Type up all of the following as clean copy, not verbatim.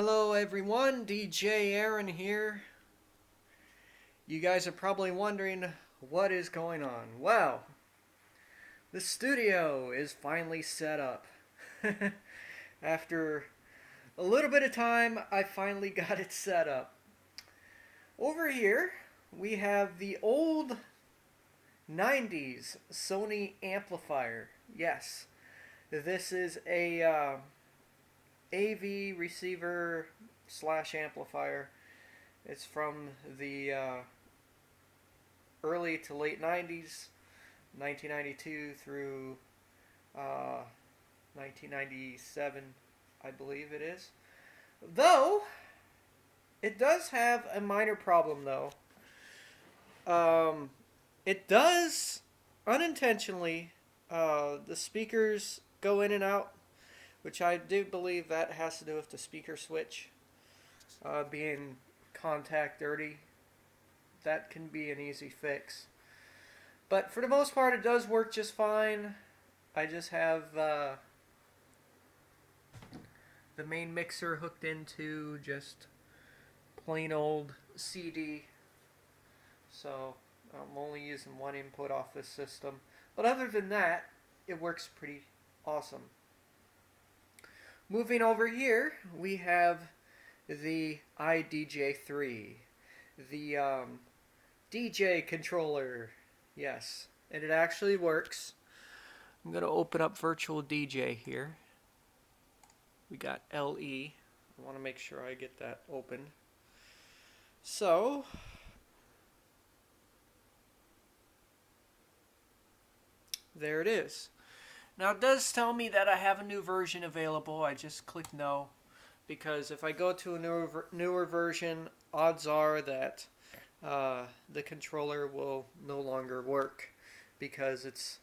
Hello everyone, DJ Aaron here. You guys are probably wondering what is going on. Well, the studio is finally set up. After a little bit of time, I finally got it set up. Over here, we have the old 90s Sony amplifier. Yes, this is a AV receiver slash amplifier. It's from the early to late 90s, 1992 through 1997, I believe it is. Though, it does have a minor problem though. It does, unintentionally, the speakers go in and out, which I do believe that has to do with the speaker switch being contact dirty. That can be an easy fix. But for the most part, it does work just fine. I just have the main mixer hooked into just plain old CD. So I'm only using one input off this system. But other than that, it works pretty awesome. Moving over here, we have the iDJ3, the DJ controller. Yes, and it actually works. I'm going to open up Virtual DJ here. We got LE. I want to make sure I get that open. So, there it is. Now it does tell me that I have a new version available. I just click no, because if I go to a newer version, odds are that the controller will no longer work because it's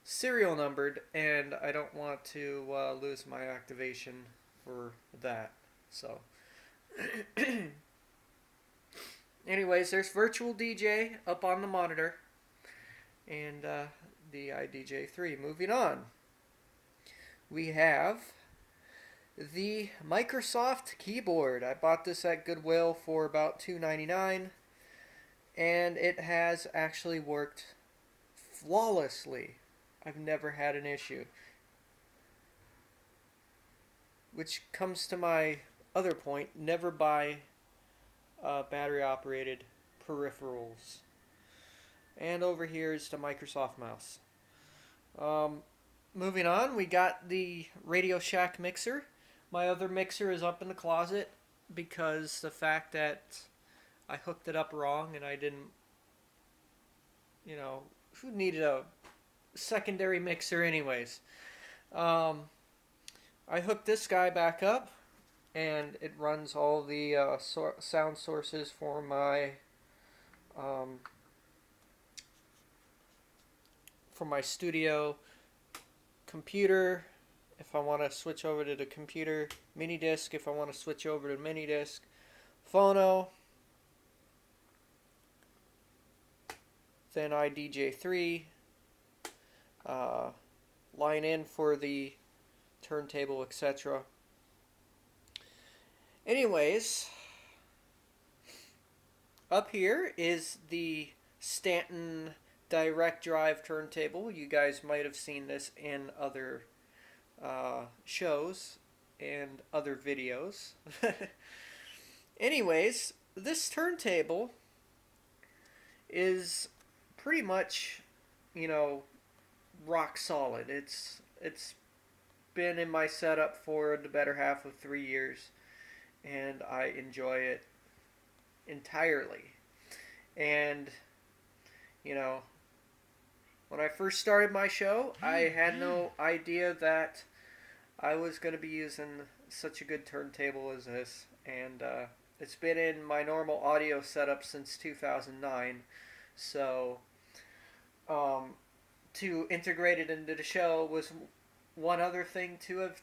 serial numbered, and I don't want to lose my activation for that. So, anyways, there's Virtual DJ up on the monitor, and the iDJ3. Moving on, we have the Microsoft keyboard. I bought this at Goodwill for about $2.99, and it has actually worked flawlessly. I've never had an issue. Which comes to my other point, never buy battery operated peripherals. And over here is the Microsoft mouse. Moving on, we got the Radio Shack mixer. My other mixer is up in the closet because the fact that I hooked it up wrong and I didn't, who needed a secondary mixer anyways? I hooked this guy back up, and it runs all the sound sources for my studio computer. If I want to switch over to the computer, MiniDisc. If I want to switch over to MiniDisc, phono. Then iDJ3. Line in for the turntable, etc. Anyways, up here is the Stanton direct drive turntable. You guys might have seen this in other shows and other videos. Anyways, this turntable is pretty much, rock solid. It's been in my setup for the better half of 3 years, and I enjoy it entirely. And when I first started my show, I had no idea that I was going to be using such a good turntable as this, and it's been in my normal audio setup since 2009. So to integrate it into the show was one other thing to have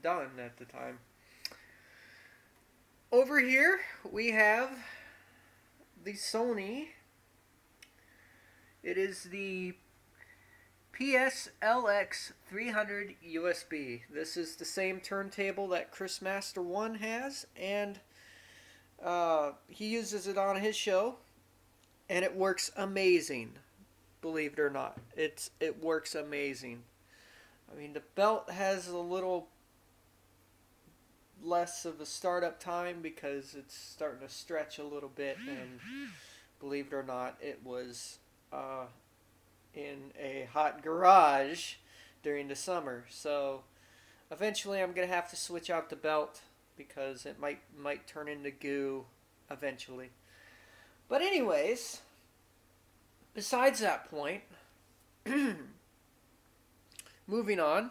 done at the time. Over here we have the Sony. It is the PSLX 300 USB. This is the same turntable that Chris Master 1 has, and he uses it on his show, and it works amazing. Believe it or not, it works amazing. I mean, the belt has a little less of a startup time because it's starting to stretch a little bit, and believe it or not, it was in a hot garage during the summer. So eventually I'm going to have to switch out the belt because it might turn into goo eventually. But anyways, besides that point, moving on,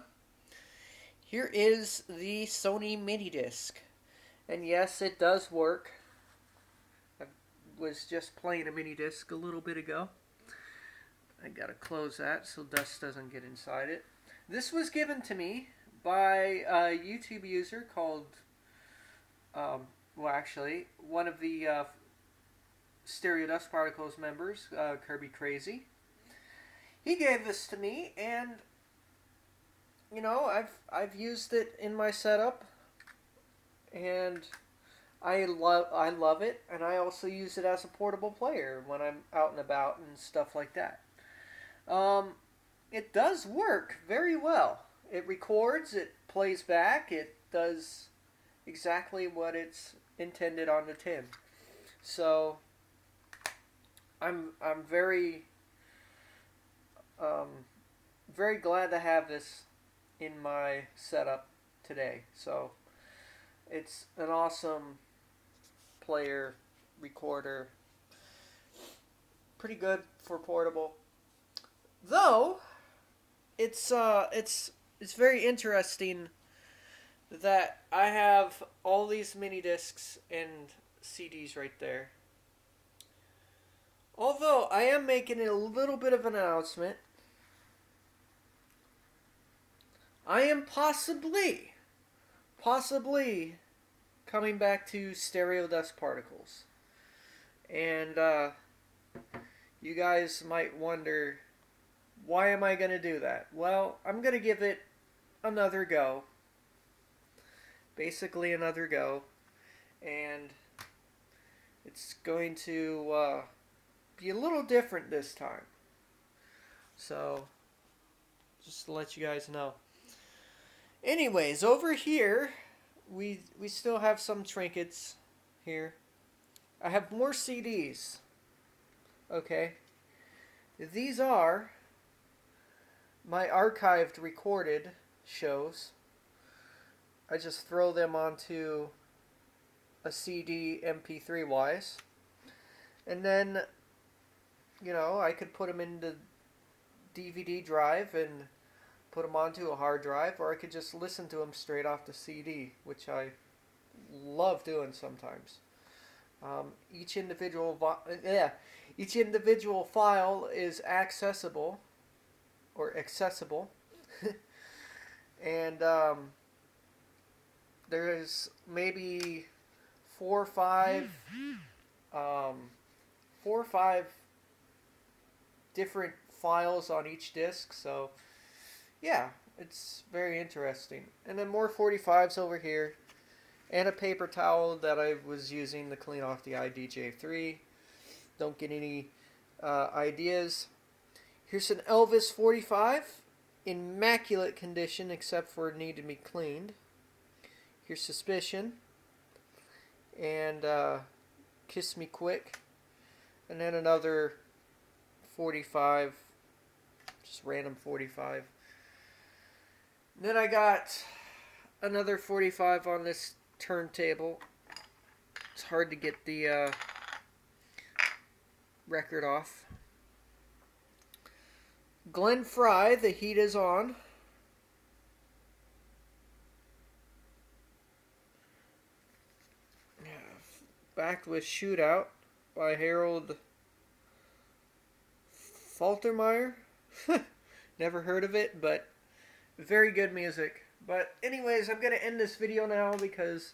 here is the Sony MiniDisc. And yes, it does work. I was just playing a MiniDisc a little bit ago. I gotta close that so dust doesn't get inside it. This was given to me by a YouTube user called, well actually, one of the Stereo Dust Particles members, Kirby Crazy. He gave this to me, and you know, I've used it in my setup, and I love it, and I also use it as a portable player when I'm out and about and stuff like that. It does work very well. It records, it plays back, it does exactly what it's intended on the tin. So I'm very very glad to have this in my setup today. So it's an awesome player, recorder, pretty good for portable. Though it's very interesting that I have all these mini discs and CDs right there. Although I am making a little bit of an announcement. I am possibly coming back to Stereo Dust Particles. And you guys might wonder, why am I going to do that? Well, I'm going to give it another go. Basically another go. And it's going to be a little different this time. So, just to let you guys know. Anyways, over here, we still have some trinkets here. I have more CDs. Okay. These are my archived recorded shows. I just throw them onto a CD MP3 wise. And then, you know, I could put them into DVD drive and put them onto a hard drive, or I could just listen to them straight off the CD, which I love doing sometimes. Each individual file is accessible, and there is maybe four or five different files on each disc. So yeah, it's very interesting. And then more 45s over here. And a paper towel that I was using to clean off the IDJ3. Don't get any ideas. Here's an Elvis 45. Immaculate condition except for it needed to be cleaned. Here's Suspicion. And Kiss Me Quick. And then another 45. Just random 45. And then I got another 45 on this turntable. It's hard to get the record off. Glenn Frey, The Heat Is On. Backed with Shootout by Harold Faltermeyer. Never heard of it, but very good music. But anyways, I'm going to end this video now because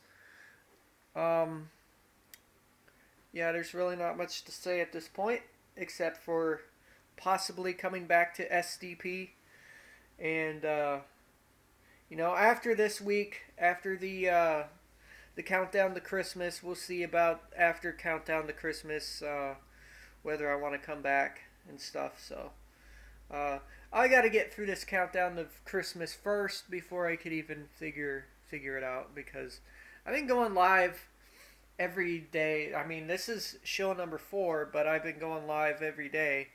yeah, there's really not much to say at this point except for possibly coming back to SDP And you know, after this week, after the countdown to Christmas, we'll see about after countdown to Christmas whether I want to come back and stuff. So uh, I got to get through this countdown of Christmas first before I could even figure it out, because I've been going live every day. I mean, this is show number 4, but I've been going live every day,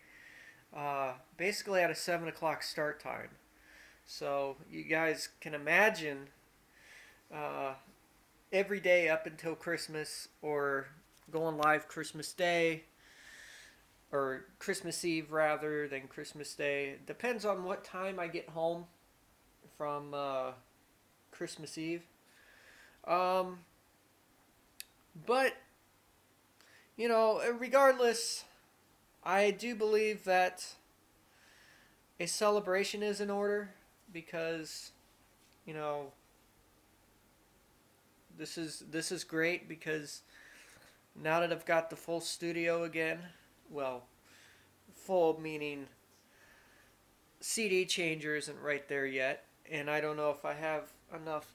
basically at a 7 o'clock start time. So you guys can imagine every day up until Christmas, or going live Christmas Day, or Christmas Eve rather than Christmas Day. Depends on what time I get home from Christmas Eve. But, you know, regardless, I do believe that a celebration is in order, because, you know, this is great, because now that I've got the full studio again, well, full meaning CD changer isn't right there yet, and I don't know if I have enough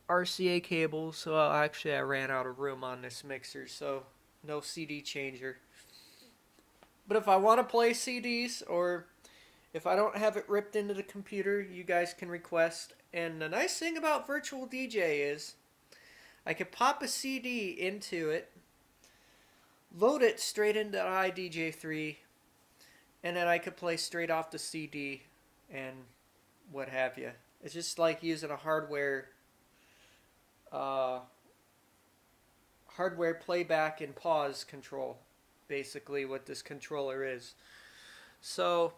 RCA cables, so actually I ran out of room on this mixer, so no CD changer. But if I want to play CDs, or if I don't have it ripped into the computer, you guys can request. And the nice thing about Virtual DJ is I could pop a CD into it, load it straight into iDJ3, and then I could play straight off the CD and what have you. It's just like using a hardware playback and pause control, basically what this controller is. So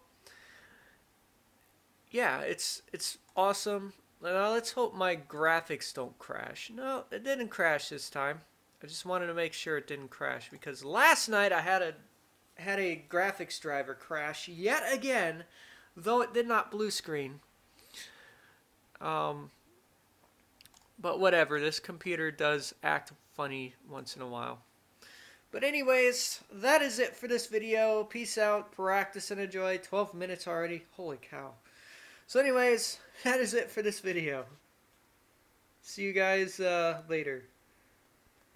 yeah, it's awesome. Now let's hope my graphics don't crash. No, it didn't crash this time. I just wanted to make sure it didn't crash, because last night I had a graphics driver crash yet again, though it did not blue screen. But whatever, this computer does act funny once in a while. But anyways, that is it for this video. Peace out, practice and enjoy. 12 minutes already. Holy cow. So anyways, that is it for this video. See you guys later.